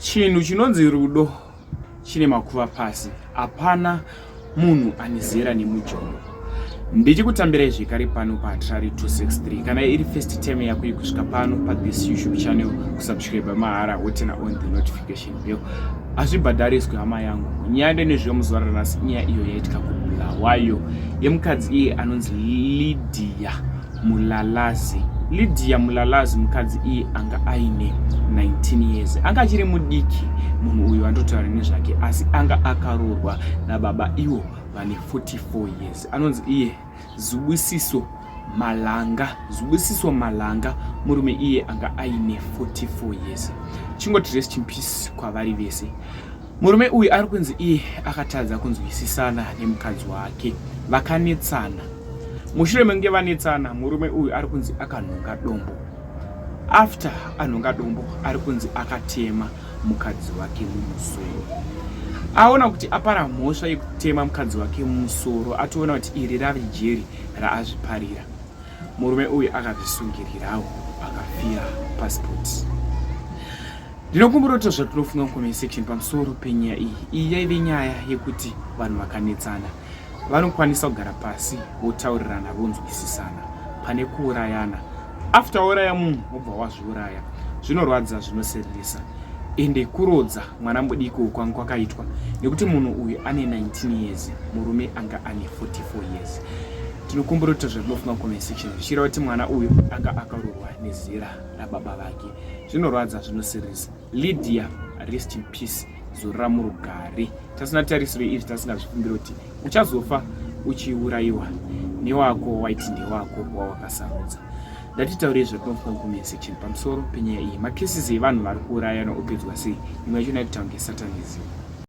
Chinhu chinonzi rudo chine makuva pasi. Hapana munhu ane zera nemujombo. Ndichikutambirai zvekare pano patrari 263. Kana iri first time yako kusvika pano pa this YouTube channel, kusubscribe mahara wotena on the notification bell. Hazvibhadhariswi hama yangu. Nyaya ndezvo muzuva ranhasi nyaya iyo yaitika kubulawayo yemukadzi iye anonzi Lydia Mulalazi. Lydia Mulalazi, mukadzi iye anga aine 19 years. Anga achiri mudiki munhu uyu andotaura nezvake, asi anga akarorwa nababa ivo vane 44 years. Anonzi iye Zvibusiso Malanga, murume iye anga aine 44 years. Chingoti rest in peace kwavari vese. Murume uyu ari kunzi iye akatadza kunzwisisana nemukadzi wake, vakanetsana. Mushure menge vanetsana, murume uyu ari kunzi akanhonga dombo. After anhonga dombo, ari kunzi akatema mukadzi wake mumusoro. Aona kuti apara mhosva yekutema mukadzi wake mumusoro, atoona kuti iri rave jeri raazviparira. Murume uyu akazvisungirirawo akafira passport. Ndinokumbura kuti zvatinofunga mucomment section pamusoro penyaya iyi. Iyi yaive nyaya yekuti vanhu vakanetsana vanokwanisa kugara pasi votaurirana vonzwisisana pane kuurayana. After uraya munhu wobva wazviuraya, zvinorwadza, zvinosereresa, ende kurodza mwana mudiki kwanga kwakaitwa nekuti munhu uyu ane 19 years, murume anga ane 44 years. Tinokumbura kuti zvatinofunga mucomment section zvichireva kuti mwana uyu anga akarorwa nezera rababa vake. Zvinorwadza, zvinosereresa. Lydia, rest in peace, zorora murugare. Tasina tarisiro iri, tasingazvikumbira kuti uchazofa uchiurayiwa newako waiti ndewako wawakasarudza. Ndatitaurei zvatinofunga mucomment section pamusoro penyaya iyi. Makesis evanhu vari kuurayana opedzwa sei? Imwe yacho naiti taunge satanism.